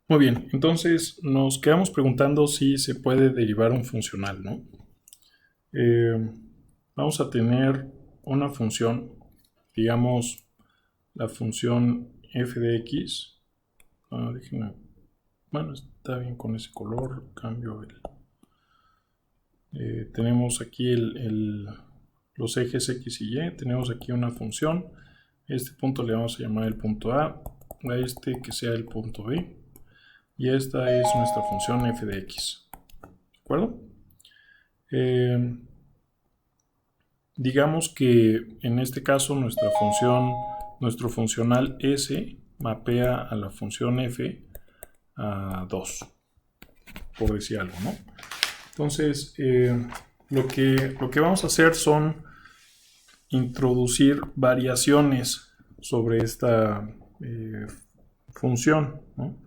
Muy bien, entonces nos quedamos preguntando si se puede derivar un funcional, ¿no? Eh, Vamos a tener una función, digamos, la función f de x. Bueno, está bien con ese color, cambio tenemos aquí los ejes x y y, tenemos aquí una función. Este punto le vamos a llamar el punto A este que sea el punto B, y esta es nuestra función f de x, ¿de acuerdo? Eh, digamos que en este caso nuestro funcional s mapea a la función f a 2, por decir algo, ¿no? Entonces, lo que vamos a hacer son introducir variaciones sobre esta función, ¿no?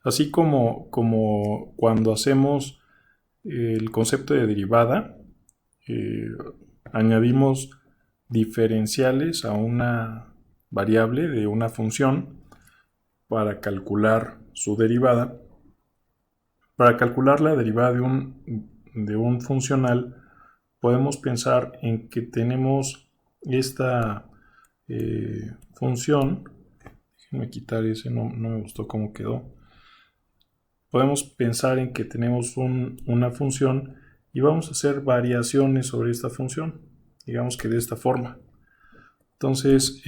Así como cuando hacemos el concepto de derivada, eh, añadimos diferenciales a una variable de una función para calcular su derivada. Para calcular la derivada de un funcional, podemos pensar en que tenemos esta función. Déjenme quitar ese, no me gustó cómo quedó. Podemos pensar en que tenemos una función y vamos a hacer variaciones sobre esta función, digamos que de esta forma. Entonces,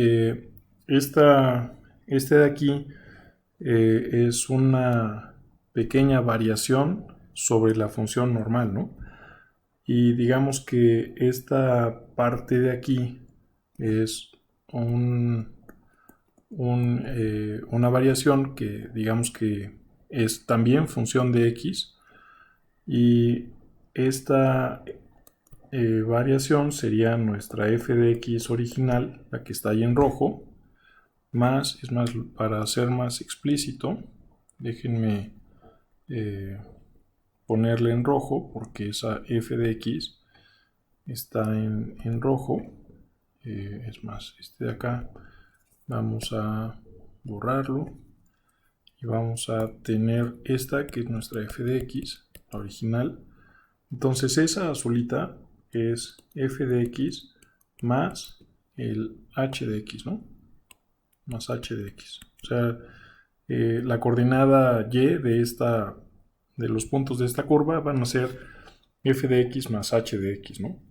este de aquí es una pequeña variación sobre la función normal, ¿no? Y digamos que esta parte de aquí es una variación que digamos que es también función de x, y esta variación sería nuestra f de x original, la que está ahí en rojo, más, es más, para ser más explícito, déjenme ponerle en rojo, porque esa f de x está en rojo. Es más, este de acá vamos a borrarlo y vamos a tener esta que es nuestra f de x, la original. Entonces esa azulita es f de x más el h de x, ¿no? Más h de x. O sea, la coordenada y de los puntos de esta curva van a ser f de x más h de x, ¿no?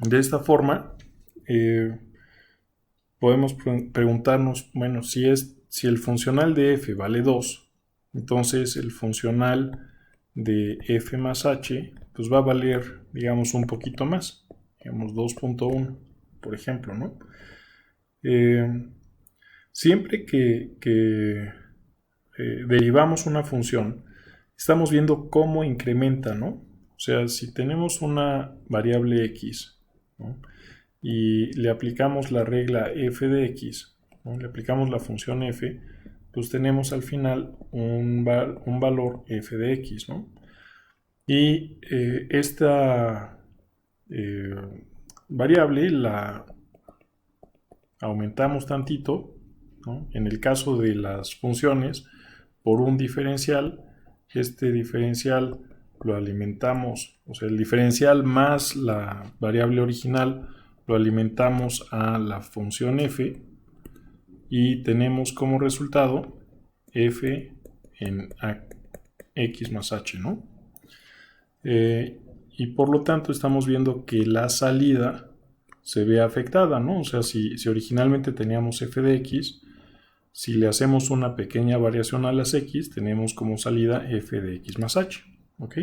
De esta forma, podemos preguntarnos, bueno, si el funcional de f vale 2, entonces el funcional de f más h pues va a valer, digamos, un poquito más, digamos 2.1, por ejemplo, ¿no? Siempre que derivamos una función, estamos viendo cómo incrementa, ¿no? O sea, si tenemos una variable x, ¿no?, y le aplicamos la regla f de x, ¿no?, le aplicamos la función f, pues tenemos al final un valor f de x, ¿no? Y esta variable la aumentamos tantito, ¿no?, en el caso de las funciones, por un diferencial. Este diferencial lo alimentamos, o sea, el diferencial más la variable original lo alimentamos a la función f, y tenemos como resultado f en x más h, ¿no? Y por lo tanto estamos viendo que la salida se ve afectada, ¿no? O sea, si originalmente teníamos f de x, si le hacemos una pequeña variación a las x, tenemos como salida f de x más h, ¿ok?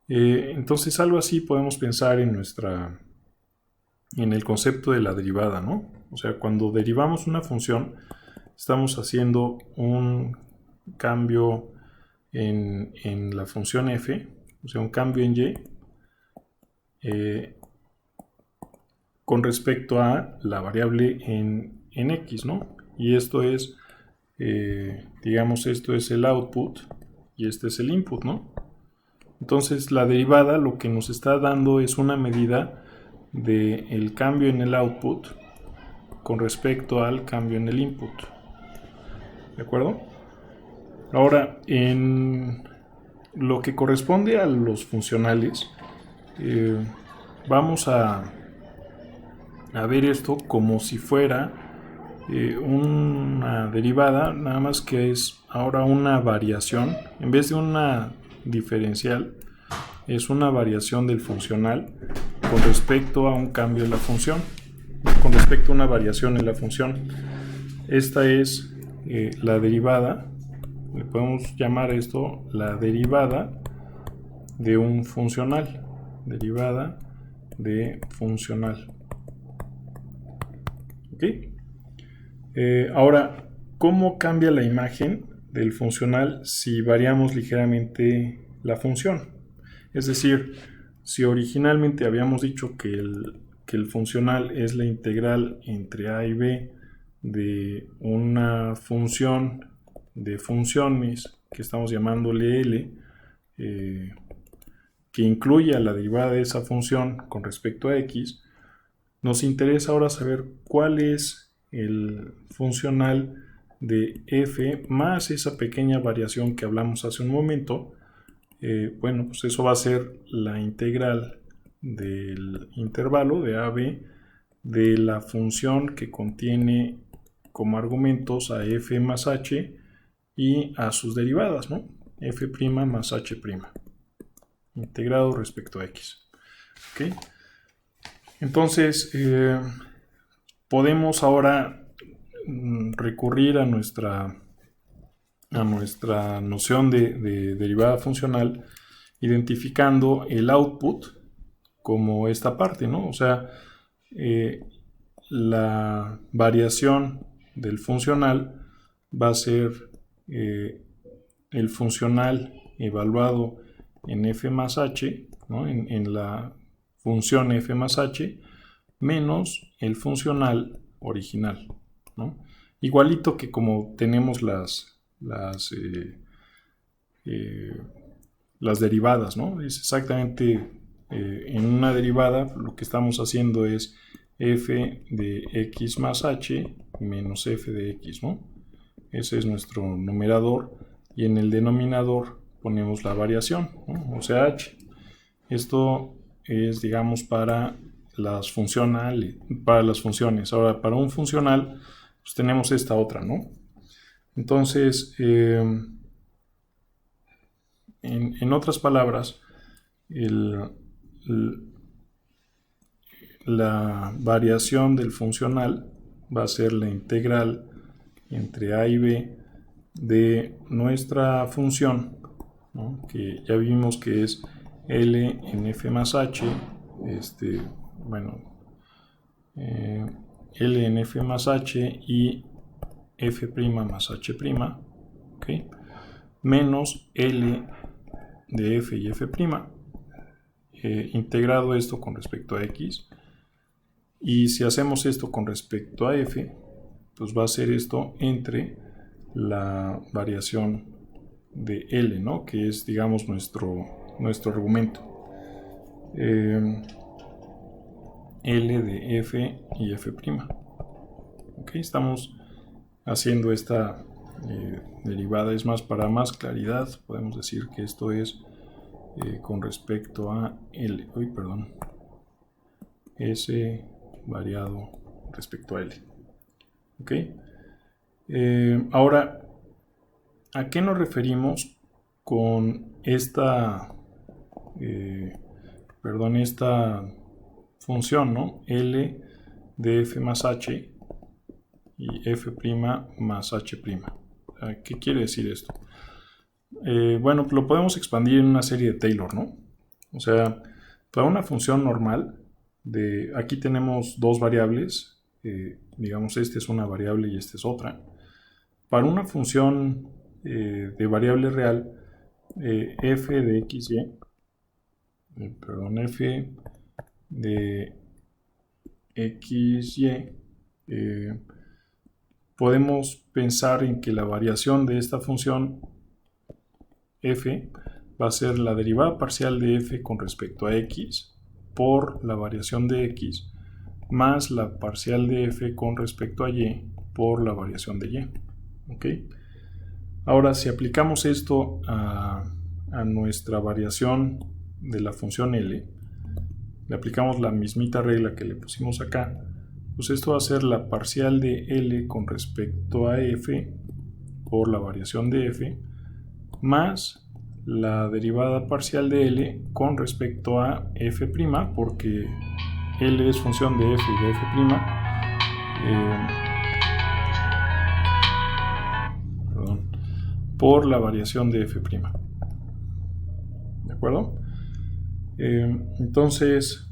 Entonces algo así podemos pensar en el concepto de la derivada, ¿no? O sea, cuando derivamos una función, estamos haciendo un cambio en la función f, o sea, un cambio en y, con respecto a la variable en x, ¿no? Y esto es, digamos, esto es el output y este es el input, ¿no? Entonces la derivada lo que nos está dando es una medida del cambio en el output con respecto al cambio en el input. ¿de acuerdo? Ahora, en lo que corresponde a los funcionales, vamos a ver esto como si fuera una derivada, nada más que es ahora una variación. En vez de una diferencial, es una variación del funcional con respecto a un cambio en la función, con respecto a una variación en la función. Esta es la derivada, le podemos llamar esto la derivada de un funcional, derivada de funcional. ¿Ok? Ahora, ¿cómo cambia la imagen del funcional si variamos ligeramente la función? Es decir, si originalmente habíamos dicho que el funcional es la integral entre a y b de una función de funciones que estamos llamándole L, que incluye a la derivada de esa función con respecto a x, nos interesa ahora saber cuál es el funcional de f más esa pequeña variación que hablamos hace un momento. Bueno, pues eso va a ser la integral del intervalo de a a b de la función que contiene como argumentos a f más h y a sus derivadas, ¿no? F' más h', integrado respecto a x. ¿Okay? Entonces, podemos ahora recurrir a nuestra noción de derivada funcional, identificando el output como esta parte, ¿no? O sea, la variación del funcional va a ser el funcional evaluado en f más h, ¿no? en la función f más h, menos el funcional original, ¿no? Igualito que como tenemos las derivadas, ¿no? Es exactamente en una derivada lo que estamos haciendo es f de x más h menos f de x, ¿no? Ese es nuestro numerador, y en el denominador ponemos la variación, ¿no? O sea, h. Esto es, digamos, para las funciones. Ahora, para un funcional, pues tenemos esta otra, ¿no? Entonces, en otras palabras, la variación del funcional va a ser la integral entre a y b de nuestra función, ¿no? Que ya vimos que es L en f más h, L en f más h y f' más h', ¿okay? Menos L de f y f', integrado esto con respecto a x, y si hacemos esto con respecto a f, pues va a ser esto entre la variación de L, ¿no? Que es, digamos, nuestro argumento. L de f y f'. Ok, estamos haciendo esta derivada. Es más, para más claridad, podemos decir que esto es con respecto a L. S variado respecto a L. Ok. Ahora, ¿a qué nos referimos con esta función, ¿no? L de f más h y f' más h'. ¿Qué quiere decir esto? Bueno, lo podemos expandir en una serie de Taylor, ¿no? O sea, para una función normal, aquí tenemos dos variables, digamos, esta es una variable y esta es otra. Para una función de variable real, f de xy, f de xy, podemos pensar en que la variación de esta función f va a ser la derivada parcial de f con respecto a x por la variación de x más la parcial de f con respecto a y por la variación de y. ¿Ok? Ahora, si aplicamos esto a nuestra variación de la función L, le aplicamos la mismita regla que le pusimos acá, pues esto va a ser la parcial de L con respecto a f por la variación de f más la derivada parcial de L con respecto a f', porque L es función de f y de f', por la variación de f'. ¿De acuerdo? Entonces,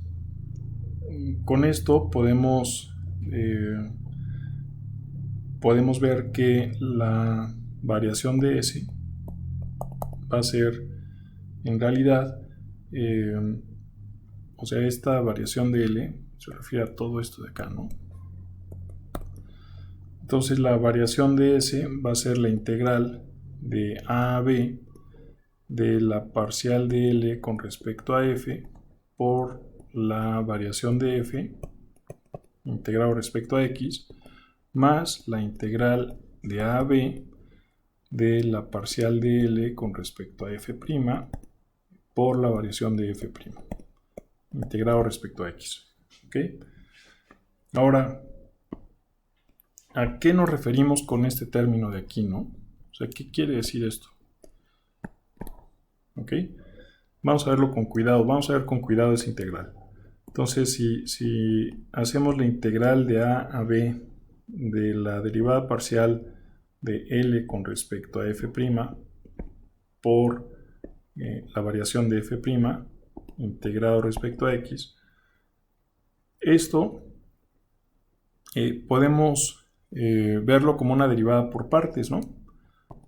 con esto podemos ver que la variación de S va a ser en realidad, o sea, esta variación de L se refiere a todo esto de acá, ¿no? Entonces la variación de S va a ser la integral de A a B de la parcial de L con respecto a f por la variación de f integrado respecto a x más la integral de A a B de la parcial de L con respecto a f' por la variación de f' integrado respecto a x. ¿Ok? Ahora, ¿a qué nos referimos con este término de aquí, no? O sea, ¿qué quiere decir esto? ¿Ok? Vamos a verlo con cuidado, vamos a ver con cuidado esa integral. Entonces, si hacemos la integral de A a B de la derivada parcial de L con respecto a f' por la variación de f' integrado respecto a x, esto podemos verlo como una derivada por partes, ¿no?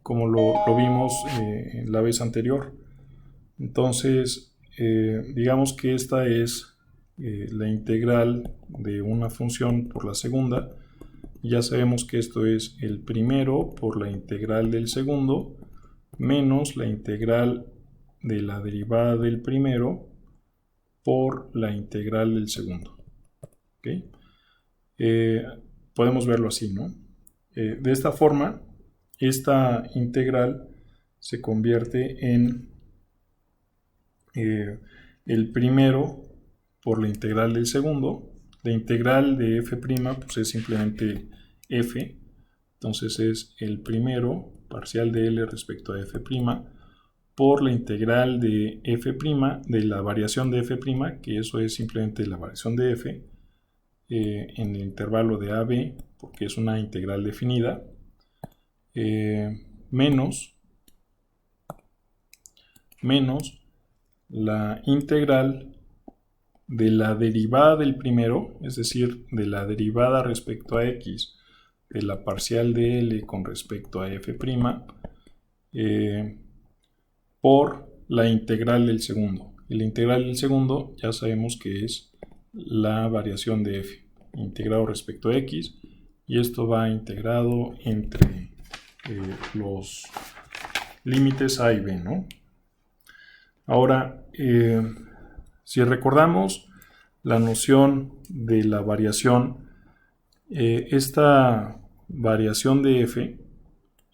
Como lo vimos la vez anterior. Entonces, digamos que esta es la integral de una función por la segunda. Ya sabemos que esto es el primero por la integral del segundo menos la integral de la derivada del primero por la integral del segundo. ¿Okay? Podemos verlo así, ¿no? De esta forma, esta integral se convierte en el primero por la integral del segundo. La integral de f' pues es simplemente f, entonces es el primero parcial de L respecto a f' por la integral de f', de la variación de f', que eso es simplemente la variación de f en el intervalo de a, b, porque es una integral definida, menos la integral de la derivada del primero, es decir, de la derivada respecto a x de la parcial de L con respecto a f', por la integral del segundo. Y la integral del segundo ya sabemos que es la variación de f integrado respecto a x, y esto va integrado entre los límites a y b, ¿no? Ahora, si recordamos la noción de la variación, esta variación de f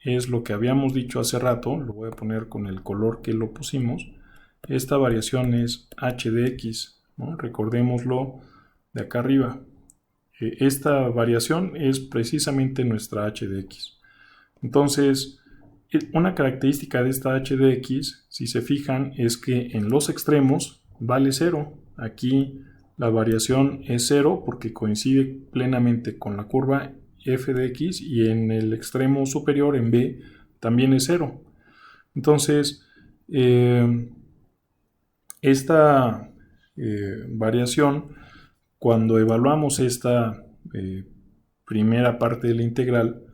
es lo que habíamos dicho hace rato, lo voy a poner con el color que lo pusimos. Esta variación es h de x, ¿no? Recordémoslo de acá arriba. Esta variación es precisamente nuestra h de x. Entonces, una característica de esta h de x, si se fijan, es que en los extremos vale 0. Aquí la variación es 0 porque coincide plenamente con la curva f de x, y en el extremo superior, en b, también es 0. Entonces, esta variación, cuando evaluamos esta primera parte de la integral,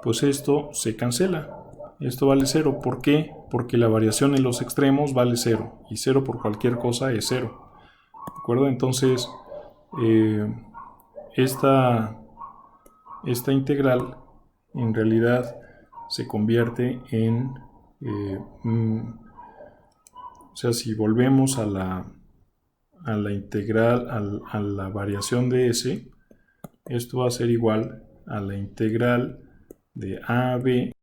pues esto se cancela. Esto vale 0. ¿Por qué? Porque la variación en los extremos vale 0. Y 0 por cualquier cosa es 0. ¿De acuerdo? Entonces, esta integral en realidad se convierte en... o sea, si volvemos a la integral, a la variación de S, esto va a ser igual a la integral de A a B